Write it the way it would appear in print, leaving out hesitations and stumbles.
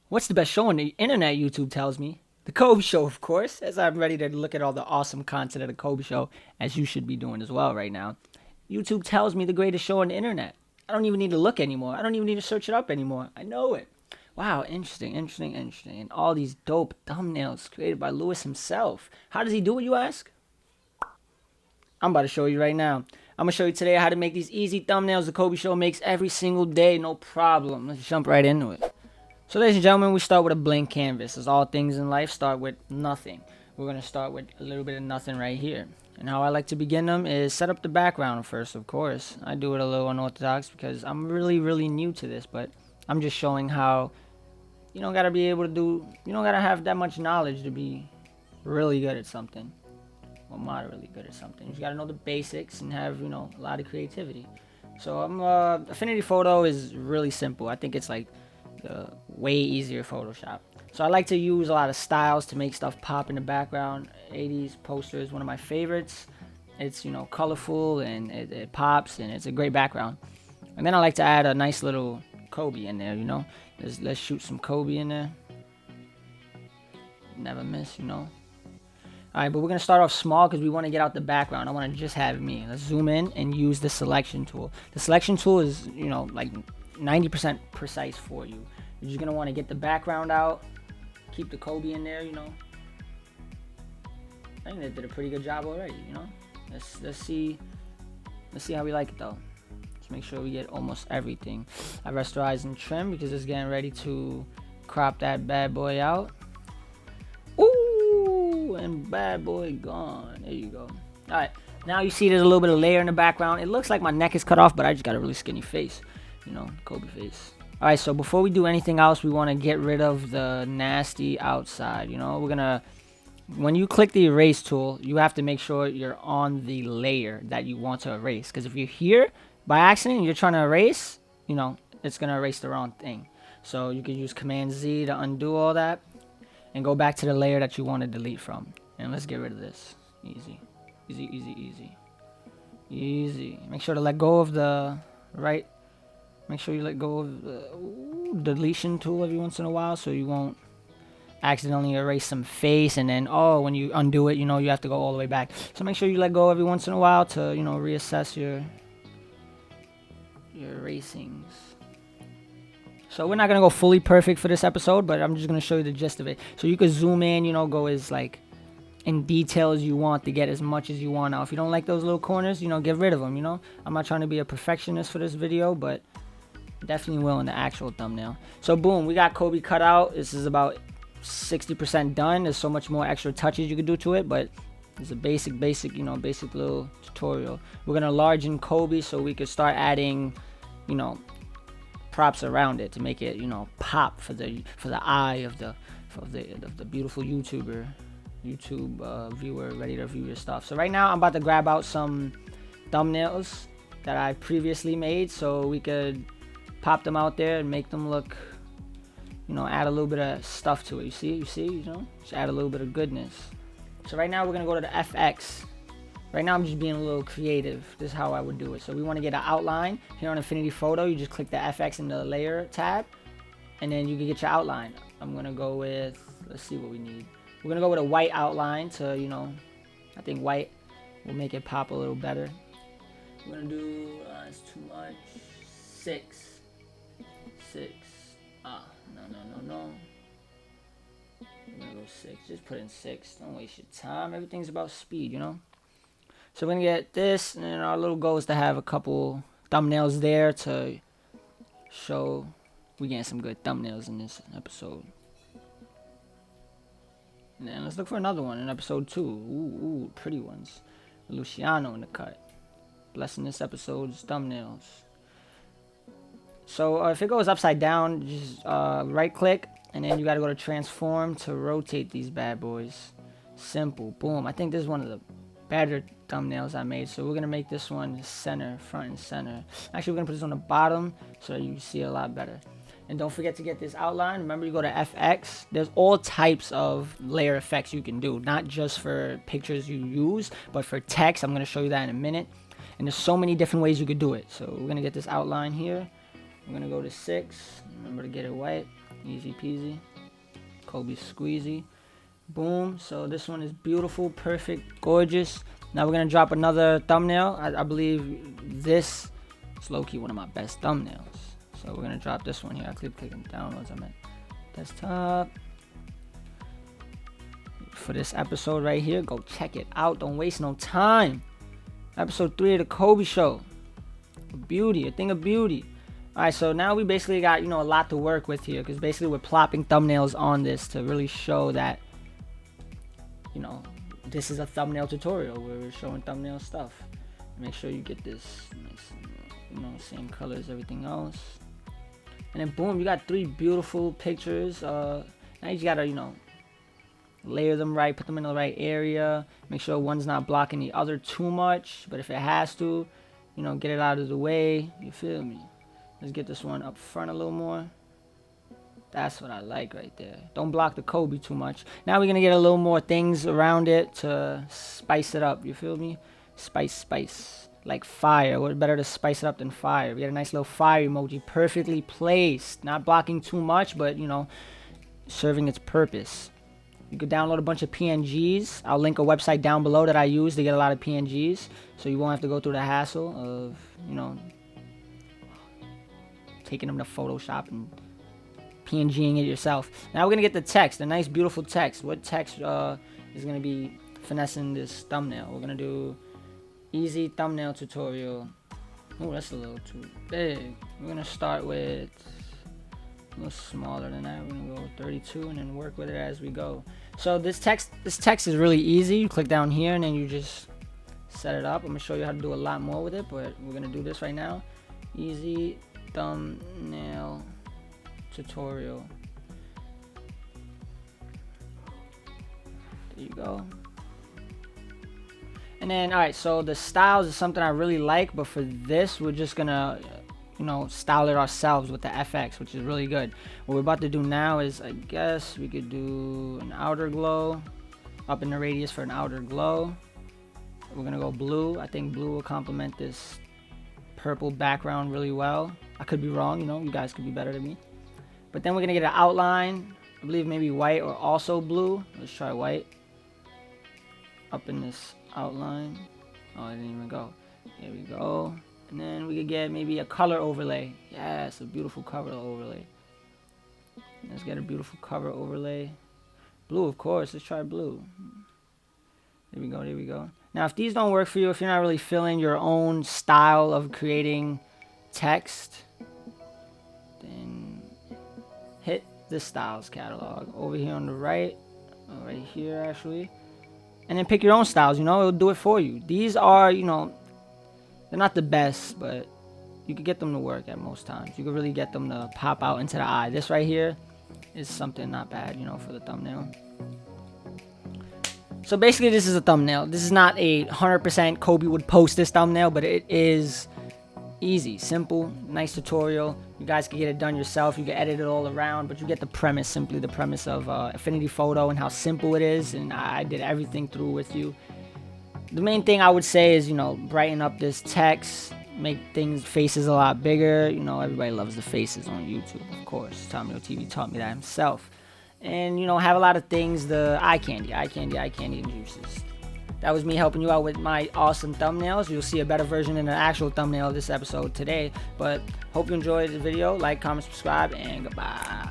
What's the best show on the internet, YouTube tells me? The Kobe Show, of course, as I'm ready to look at all the awesome content of the Kobe Show, as you should be doing as well right now. YouTube tells me the greatest show on the internet. I don't even need to look anymore. I don't even need to search it up anymore. I know it. Wow, interesting. And all these dope thumbnails created by Lewis himself. How does he do it, you ask? I'm about to show you right now. I'm going to show you today how to make these easy thumbnails the Kobe Show makes every single day, no problem. Let's jump right into it. So ladies and gentlemen, we start with a blank canvas. As all things in life start with nothing. We're going to start with a little bit of nothing right here. And how I like to begin them is set up the background first, of course. I do it a little unorthodox because I'm really new to this, but I'm just showing how you don't got to be able to do, you don't got to have that much knowledge to be really good at something. Or moderately good at something. You just got to know the basics and have, a lot of creativity. So Affinity Photo is really simple. I think it's like way easier Photoshop. So I like to use a lot of styles to make stuff pop in the background. 80s poster is one of my favorites. It's colorful and it pops and it's a great background. And then I like to add a nice little Kobe in there. Let's shoot some Kobe in there. Never miss. Alright, but we're gonna start off small because we want to get out the background. I want to just have me. Let's zoom in and use the selection tool. The selection tool is like 90% precise for you. You're just gonna want to get the background out, keep the Kobe in there. I think they did a pretty good job already. Let's see how we like it though. Let's make sure we get almost everything. I rasterize and trim because it's getting ready to crop that bad boy out. Ooh, and bad boy gone. There you go. All right, now you see there's a little bit of layer in the background. It looks like my neck is cut off, but I just got a really skinny face. Kobe face. All right, so before we do anything else, we want to get rid of the nasty outside. When you click the erase tool, you have to make sure you're on the layer that you want to erase. Because if you're here by accident and you're trying to erase, it's going to erase the wrong thing. So you can use Command Z to undo all that and go back to the layer that you want to delete from. And let's get rid of this. Easy. Make sure to let go of the right. Make sure you let go of the deletion tool every once in a while so you won't accidentally erase some face and then when you undo it, you have to go all the way back. So make sure you let go every once in a while to reassess your erasings. So we're not gonna go fully perfect for this episode, but I'm just gonna show you the gist of it. So you can zoom in, go as like in detail as you want to get as much as you want. Now if you don't like those little corners, get rid of them. I'm not trying to be a perfectionist for this video, but definitely will in the actual thumbnail. So boom, we got Kobe cut out. This is about 60% done. There's so much more extra touches you could do to it, but it's a basic little tutorial. We're gonna enlarge Kobe so we could start adding props around it to make it pop for the eye of the beautiful YouTube viewer ready to view your stuff. So right now I'm about to grab out some thumbnails that I previously made so we could pop them out there and make them look, add a little bit of stuff to it. You see, just add a little bit of goodness. So right now we're gonna go to the FX. Right now I'm just being a little creative. This is how I would do it. So we want to get an outline here on Affinity Photo. You just click the FX in the layer tab, and then you can get your outline. I'm gonna go with, let's see what we need. We're gonna go with a white outline to, I think white will make it pop a little better. We're gonna do, it's too much. 6. No. I'm gonna go 6. Just put in 6. Don't waste your time. Everything's about speed, So we're gonna get this, and then our little goal is to have a couple thumbnails there to show we getting some good thumbnails in this episode. And then let's look for another one in episode 2. Ooh, pretty ones. Luciano in the cut. Blessing this episode's thumbnails. So if it goes upside down, just right click, and then you gotta go to transform to rotate these bad boys. Simple. Boom. I think this is one of the better thumbnails I made. So we're gonna make this one center, front and center. Actually, we're gonna put this on the bottom so that you see it a lot better. And don't forget to get this outline. Remember, you go to FX. There's all types of layer effects you can do, not just for pictures you use, but for text. I'm going to show you that in a minute. And there's so many different ways you could do it. So we're going to get this outline here. We're going to go to 6. Remember to get it white. Easy peasy. Kobe squeezy. Boom. So this one is beautiful, perfect, gorgeous. Now we're going to drop another thumbnail. I believe this is low-key one of my best thumbnails. So we're going to drop this one here. I keep clicking downloads. I'm at desktop. For this episode right here, go check it out. Don't waste no time. Episode 3 of the Kobe Show. A beauty, a thing of beauty. Alright, so now we basically got, a lot to work with here. Because basically we're plopping thumbnails on this to really show that, this is a thumbnail tutorial where we're showing thumbnail stuff. Make sure you get this nice, same color as everything else. And then boom, you got 3 beautiful pictures. Now you just gotta, layer them right, put them in the right area. Make sure one's not blocking the other too much. But if it has to, get it out of the way. You feel me? Let's get this one up front a little more. That's what I like right there. Don't block the Kobe too much. Now we're gonna get a little more things around it to spice it up. You feel me? Spice. Like fire. What better to spice it up than fire? We got a nice little fire emoji, perfectly placed. Not blocking too much, but serving its purpose. You could download a bunch of PNGs. I'll link a website down below that I use to get a lot of PNGs, so you won't have to go through the hassle of taking them to Photoshop and PNGing it yourself. Now we're gonna get the text, a nice beautiful text. What text is gonna be finessing this thumbnail? We're gonna do easy thumbnail tutorial. Oh, that's a little too big. We're gonna start with a little smaller than that. We're gonna go with 32 and then work with it as we go. So this text is really easy. You click down here and then you just set it up. I'm gonna show you how to do a lot more with it, but we're gonna do this right now. Easy thumbnail tutorial. There you go. And then, alright, so the styles is something I really like, but for this, we're just gonna, style it ourselves with the FX, which is really good. What we're about to do now is, I guess, we could do an outer glow, up in the radius for an outer glow. We're gonna go blue. I think blue will complement this purple background really well. I could be wrong, you guys could be better than me. But then we're gonna get an outline. I believe maybe white or also blue. Let's try white. Up in this outline. Oh, it didn't even go. There we go. And then we could get maybe a color overlay. Yes, a beautiful color overlay. Let's get a beautiful cover overlay. Blue, of course. Let's try blue. There we go. Now, if these don't work for you, if you're not really feeling your own style of creating text, then hit the styles catalog over here on the right. Right here, actually. And then pick your own styles, it'll do it for you. These are, they're not the best, but you could get them to work at most times. You could really get them to pop out into the eye. This right here is something not bad, for the thumbnail. So basically, this is a thumbnail. This is not a 100% Kobe would post this thumbnail, but it is easy, simple, nice tutorial. You guys can get it done yourself. You can edit it all around, but you get the premise, simply the premise of Affinity Photo and how simple it is. And I did everything through with you. The main thing I would say is, brighten up this text, make faces a lot bigger. Everybody loves the faces on YouTube, of course. Tommy TV taught me that himself. And, have a lot of things, the eye candy and juices. That was me helping you out with my awesome thumbnails. You'll see a better version in the actual thumbnail of this episode today. But hope you enjoyed the video. Like, comment, subscribe, and goodbye.